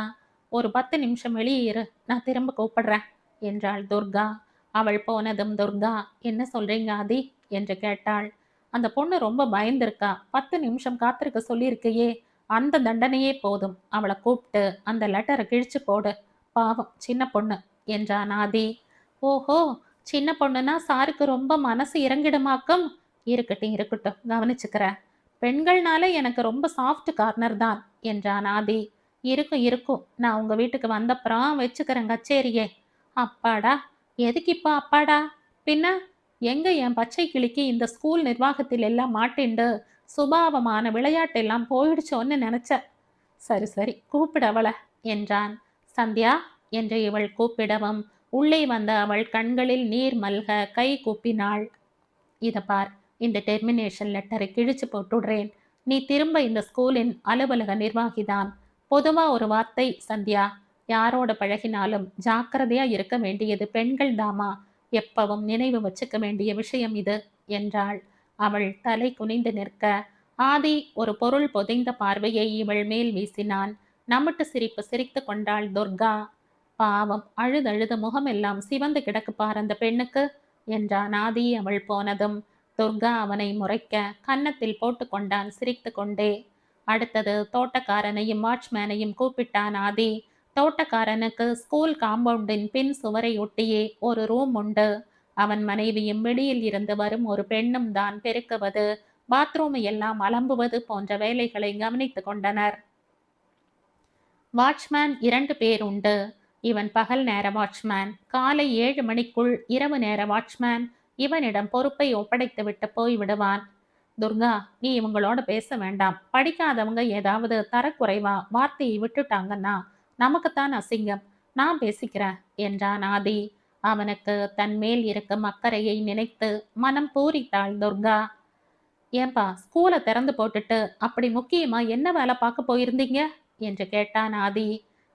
ஒரு 10 நிமிஷம் வெளியே இரு, நான் திரும்ப கூப்பிடுறேன் என்றாள் துர்கா. அவள் போனதும் துர்கா, என்ன சொல்றீங்க ஆதி என்று கேட்டாள். அந்த பொண்ணு ரொம்ப பயந்திருக்கா. 10 நிமிஷம் காத்திருக்க சொல்லியிருக்கையே, அந்த தண்டனையே போதும். அவளை கூப்பிட்டு அந்த லெட்டரை கிழிச்சு போடு. பாவம் சின்ன பொண்ணு என்றான் ஆதி. ஓஹோ, சின்ன பொண்ணுன்னா சாருக்கு ரொம்ப மனசு இறங்கிடுமாக்கும். இருக்கட்டும் இருக்கட்டும், கவனிச்சுக்கிறேன். பெண்கள்னால எனக்கு ரொம்ப சாஃப்ட் கார்னர் தான் என்றான் ஆதி. இருக்கும் இருக்கும், நான் உங்க வீட்டுக்கு வந்தப்புறம் வச்சுக்கிறேன் கச்சேரியே. அப்பாடா, எதுக்கு இப்போ அப்பாடா? பின்ன எங்க என் பச்சை கிளிக்கு இந்த ஸ்கூல் நிர்வாகத்தில் எல்லாம் மாட்டிண்டு சுபாவமான விளையாட்டெல்லாம் போயிடுச்சோன்னு நினைச்ச. சரி சரி, கூப்பிட அவளை என்றான். சந்தியா என்று இவள் கூப்பிடவும் உள்ளே வந்த அவள் கண்களில் நீர் மல்க கை கூப்பினாள். இதை பார், இந்த டெர்மினேஷன் லெட்டரை கிழிச்சு போட்டுடுறேன். நீ திரும்ப இந்த ஸ்கூலின் அலுவலக நிர்வாகிதான். பொதுவா ஒரு வார்த்தை சந்தியா, யாரோட பழகினாலும் ஜாக்கிரதையா இருக்க வேண்டியது பெண்கள் தாமா. எப்பவும் நினைவு வச்சுக்க வேண்டிய விஷயம் இது என்றாள். அவள் தலை குனிந்து நிற்க ஆதி ஒரு பொருள் பொதிந்த பார்வையை இவள் மேல் வீசினான். நம்மட்டு சிரிப்பு சிரித்து கொண்டாள் துர்கா. பாவம், அழுதழுது முகமெல்லாம் சிவந்து கிடக்கு பார் அந்த பெண்ணுக்கு என்றான் ஆதி. அவள் போனதும் துர்கா அவனை முறைக்க கன்னத்தில் போட்டு கொண்டான் சிரித்து கொண்டே. அடுத்தது தோட்டக்காரனையும் வாட்ச்மேனையும் கூப்பிட்டான் ஆதி. தோட்டக்காரனுக்கு ஸ்கூல் காம்பவுண்டின் பின் சுவரை ஒட்டியே ஒரு ரூம் உண்டு. அவன் மனைவியும் வெளியில் இருந்து வரும் ஒரு பெண்ணும் தான் பெருக்குவது, பாத்ரூமை எல்லாம் அலம்புவது போன்ற வேலைகளை கவனித்துக் கொண்டனர். வாட்ச்மேன் 2 பேர் உண்டு. இவன் பகல் நேர வாட்ச்மேன். காலை 7 மணிக்குள் இரவு நேர வாட்ச்மேன் இவனிடம் பொறுப்பை ஒப்படைத்துவிட்டு போய்விடுவான். துர்கா, நீ இவங்களோட பேச வேண்டாம். படிக்காதவங்க ஏதாவது தரக்குறைவா வார்த்தையை விட்டுட்டாங்கன்னா நமக்குத்தான் அசிங்கம். நான் பேசிக்கிறேன் என்றான் ஆதி. அவனுக்கு தன் மேல் இருக்கும் அக்கறையை நினைத்து மனம் பூரித்தாள் துர்கா. ஏன்பா, ஸ்கூலை திறந்து போட்டுட்டு அப்படி முக்கியமா என்ன வேலை பார்க்க போயிருந்தீங்க என்று கேட்டான் ஆதி.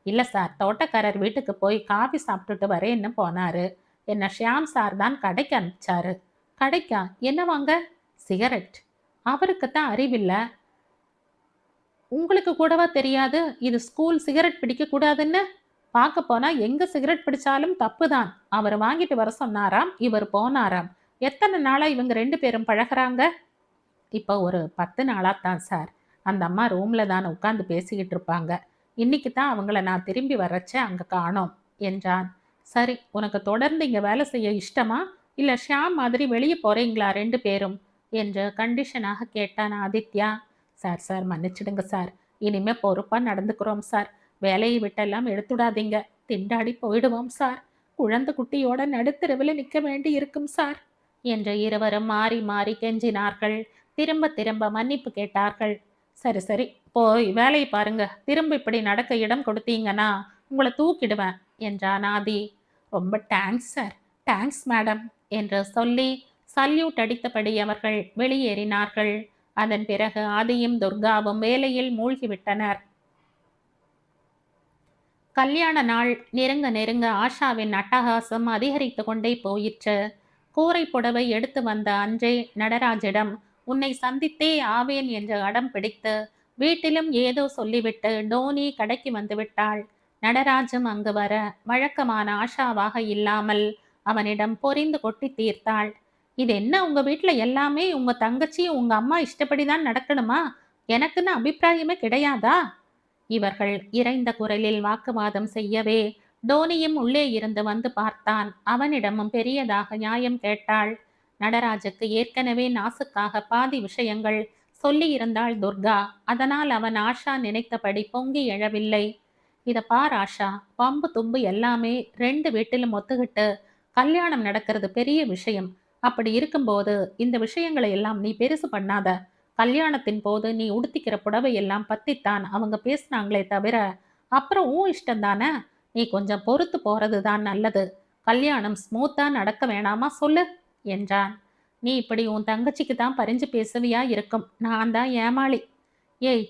இல்லை சார், தோட்டக்காரர் வீட்டுக்கு போய் காஃபி சாப்பிட்டுட்டு வரேன்னு போனாரு. என்ன ஷியாம் சார் தான் கடைக்கு அனுப்பிச்சாரு. கடைக்கா? என்ன வாங்க? சிகரெட். அவருக்குத்தான் அறிவில்லை. உங்களுக்கு கூடவா தெரியாது இது ஸ்கூல் சிகரெட் பிடிக்க கூடாதுன்னு? பார்க்க போனா எங்க சிகரெட் பிடிச்சாலும் தப்பு தான். அவர் வாங்கிட்டு வர சொன்னாராம், இவர் போனாராம். எத்தனை நாளா இவங்க 2 பேரும் பழகுறாங்க? இப்போ ஒரு 10 நாளாத்தான் சார். அந்த அம்மா ரூம்ல தான் உட்காந்து பேசிக்கிட்டு இருப்பாங்க. இன்னைக்கு தான் அவங்கள நான் திரும்பி வரச்ச அங்க காணோம் என்றான். சரி, உனக்கு தொடர்ந்து இங்க வேலை செய்ய இஷ்டமா, இல்ல ஷியாம் மாதிரி வெளியே போறீங்களா 2 பேரும் என்று கண்டிஷனாக கேட்டான் ஆதித்யா. சார் சார், மன்னிச்சிடுங்க சார். இனிமே பொறுப்பா நடந்துக்கிறோம் சார். வேலையை விட்டெல்லாம் எடுத்துடாதீங்க. திண்டாடி போயிடுவோம் சார். குழந்தை குட்டியோட நடுத்தெருவில் நிற்க வேண்டி இருக்கும் சார் என்று இருவரும் மாறி மாறி கெஞ்சினார்கள். திரும்ப திரும்ப மன்னிப்பு கேட்டார்கள். சரி சரி, போய் வேலையை பாருங்க. திரும்ப இப்படி நடக்க இடம் கொடுத்தீங்கன்னா உங்களை தூக்கிடுவேன் என்றான் ஆதி. ரொம்ப தேங்க்ஸ் சார். தேங்க்ஸ் மேடம் என்று சொல்லி சல்யூட் அடித்தபடி அவர்கள் வெளியேறினார்கள். அதன் பிறகு ஆதியும் துர்காவும் வேலையில் மூழ்கிவிட்டனர். கல்யாண நாள் நெருங்க நெருங்க ஆஷாவின் அட்டகாசம் அதிகரித்து கொண்டே போயிற்று. கூரை புடவை எடுத்து வந்த அன்றே நடராஜிடம் உன்னை சந்தித்தே ஆவேன் என்று அடம் பிடித்து வீட்டிலும் ஏதோ சொல்லிவிட்டு டோனி கடைக்கு வந்து விட்டாள். நடராஜும் அங்கு வர வழக்கமான ஆஷாவாக இல்லாமல் அவனிடம் பொரிந்து கொட்டி தீர்த்தாள். இது என்ன உங்க வீட்ல எல்லாமே உங்க தங்கச்சி உங்க அம்மா இஷ்டப்படிதான் நடக்கணுமா? எனக்குன்னு அபிப்பிராயமே கிடையாதா? இவர்கள் இரைந்த குரலில் வாக்குவாதம் செய்யவே டோனியும் உள்ளே இருந்து வந்து பார்த்தான். அவனிடமும் பெரியதாக நியாயம் கேட்டாள். நடராஜுக்கு ஏற்கனவே நாசுக்காக பாதி விஷயங்கள் சொல்லி இருந்தாள் துர்கா. அதனால் அவன் ஆஷா நினைத்தபடி பொங்கி எழவில்லை. இத பார் ஆஷா, பம்பு தும்பு எல்லாமே 2 வீட்டிலும் ஒத்துக்கிட்டு கல்யாணம் நடக்கிறது பெரிய விஷயம். அப்படி இருக்கும்போது இந்த விஷயங்களை எல்லாம் நீ பெருசு பண்ணாத. கல்யாணத்தின் போது நீ உடுத்திக்கிற புடவை எல்லாம் பத்தித்தான் அவங்க பேசினாங்களே தவிர அப்புறம் உன் இஷ்டம் தானே. நீ கொஞ்சம் பொறுத்து போறது தான் நல்லது. கல்யாணம் ஸ்மூத்தா நடக்க வேணாமா சொல்லு என்றான். நீ இப்படி உன் தங்கச்சிக்கு தான் பறிஞ்சு பேசுவியா இருக்கும். நான் தான் ஏமாளி. ஏய்,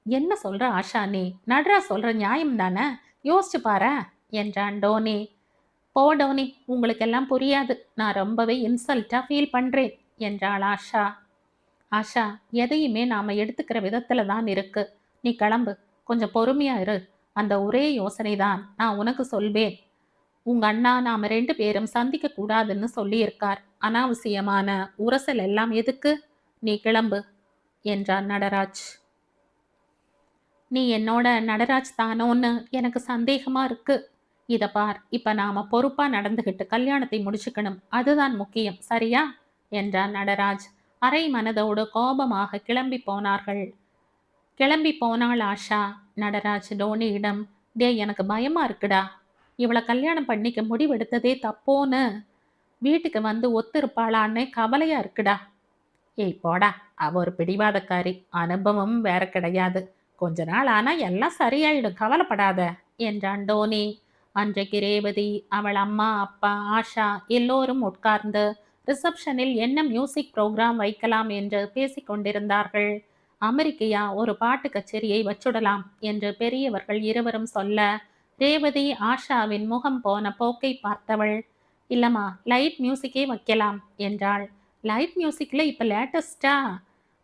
என்ன சொல்ற ஆஷா நீ? நட்ரா சொல்ற நியாயம் தானே? யோசிச்சு பாரு என்றான் டோனி. போ டோனி, உங்களுக்கெல்லாம் புரியாது. நான் ரொம்பவே இன்சல்ட்டா ஃபீல் பண்றேன் என்றாள் ஆஷா. ஆஷா, எதையுமே நாம எடுத்துக்கிற விதத்துல தான் இருக்கு. நீ கிளம்பு. கொஞ்சம் பொறுமையா இரு. அந்த ஒரே யோசனை தான் நான் உனக்கு சொல்வேன். உங்க அண்ணா நாம 2 பேரும் சந்திக்க கூடாதுன்னு சொல்லியிருக்கார். அனாவசியமான உரசல் எல்லாம் எதுக்கு? நீ கிளம்பு என்றான் நடராஜ். நீ என்னோட நடராஜ் தானோன்னு எனக்கு சந்தேகமா இருக்கு. இத பார், இப்ப நாம பொறுப்பா நடந்துகிட்டு கல்யாணத்தை முடிச்சுக்கணும். அதுதான் முக்கியம், சரியா என்றான் நடராஜ். அரை மனதோடு கோபமாக கிளம்பி போனார்கள். கிளம்பி போனாள் ஆஷா. நடராஜ் டோனியிடம், டே எனக்கு பயமா இருக்குடா. இவளை கல்யாணம் பண்ணிக்க முடிவெடுத்ததே தப்போன்னு வீட்டுக்கு வந்து ஒத்திருப்பாளான்னு கவலையா இருக்குடா. ஏய் போடா, அவ ஒரு பிடிவாதக்காரி. அனுபவம் வேற கிடையாது. கொஞ்ச நாள் ஆனா எல்லாம் சரியாயிடும், கவலைப்படாத என்றான் டோனி. அன்றைக்கு ரேவதி, அவள் அம்மா, அப்பா, ஆஷா எல்லோரும் உட்கார்ந்து ரிசப்ஷனில் என்ன மியூசிக் புரோகிராம் வைக்கலாம் என்று பேசிக் கொண்டிருந்தார்கள். அமெரிக்கையா ஒரு பாட்டு கச்சேரியை வச்சுடலாம் என்று பெரியவர்கள் இருவரும் சொல்ல, ரேவதி ஆஷாவின் முகம் போன போக்கை பார்த்தவள், இல்லம்மா, லைட் மியூசிக்கே வைக்கலாம் என்றாள். லைட் மியூசிக்ல இப்ப லேட்டஸ்டா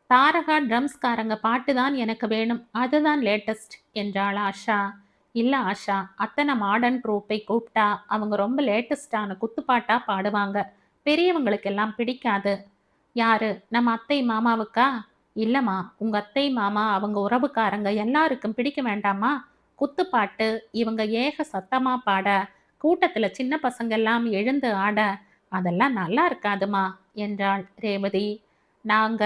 தாரகா ட்ரம்ஸ்காரங்க பாட்டு தான் எனக்கு வேணும், அதுதான் லேட்டஸ்ட் என்றாள் ஆஷா. இல்ல ஆஷா, அத்தனை மாடர்ன் ட்ரூப்பை கூப்பிட்டா அவங்க ரொம்ப லேட்டஸ்டான குத்துப்பாட்டா பாடுவாங்க. பெரியவங்களுக்கெல்லாம் பிடிக்காது. யாரு, நம்ம அத்தை மாமாவுக்கா? இல்லம்மா, உங்க அத்தை மாமா அவங்க உறவுக்காரங்க எல்லாருக்கும் பிடிக்க வேண்டாமா? குத்துப்பாட்டு இவங்க ஏக சத்தமா பாட, கூட்டத்துல சின்ன பசங்கெல்லாம் எழுந்து ஆட, அதெல்லாம் நல்லா இருக்காதுமா என்றாள் ரேவதி. நாங்க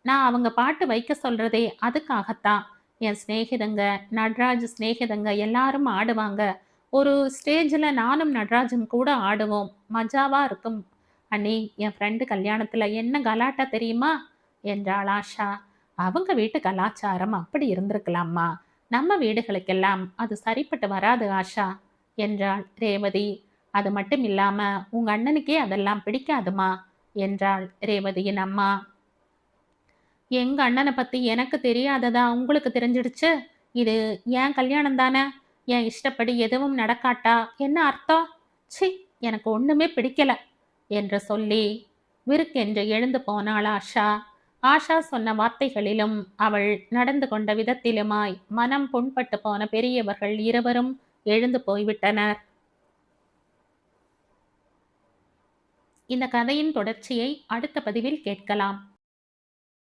நான் அவங்க பாட்டு வைக்க சொல்றதே அதுக்காகத்தான். என் சிநேகிதங்க, நட்ராஜ் சிநேகிதங்க எல்லாரும் ஆடுவாங்க. ஒரு ஸ்டேஜில் நானும் நட்ராஜும் கூட ஆடுவோம். மஜாவா இருக்கும். அண்ணி, என் ஃப்ரெண்டு கல்யாணத்துல என்ன கலாட்டா தெரியுமா என்றாள் ஆஷா. அவங்க வீட்டு கலாச்சாரம் அப்படி இருந்திருக்கலாமா. நம்ம வீடுகளுக்கெல்லாம் அது சரிப்பட்டு வராது ஆஷா என்றாள் ரேவதி. அது மட்டும் இல்லாம உங்க அண்ணனுக்கே அதெல்லாம் பிடிக்காதுமா என்றாள் ரேவதியின் அம்மா. எங்க அண்ணனை பத்தி எனக்கு தெரியாததா உங்களுக்கு தெரிஞ்சிடுச்சு? இது என் கல்யாணம் தானே. என் இஷ்டப்படி எதுவும் நடக்காட்டா என்ன அர்த்தம்? சி, எனக்கு ஒண்ணுமே பிடிக்கல என்று சொல்லி விருக்கென்று எழுந்து போனாள் ஆஷா. ஆஷா சொன்ன வார்த்தைகளிலும் அவள் நடந்து கொண்ட விதத்திலுமாய் மனம் புண்பட்டு போன பெரியவர்கள் இருவரும் எழுந்து போய்விட்டனர். இந்த கதையின் தொடர்ச்சியை அடுத்த பதிவில் கேட்கலாம்.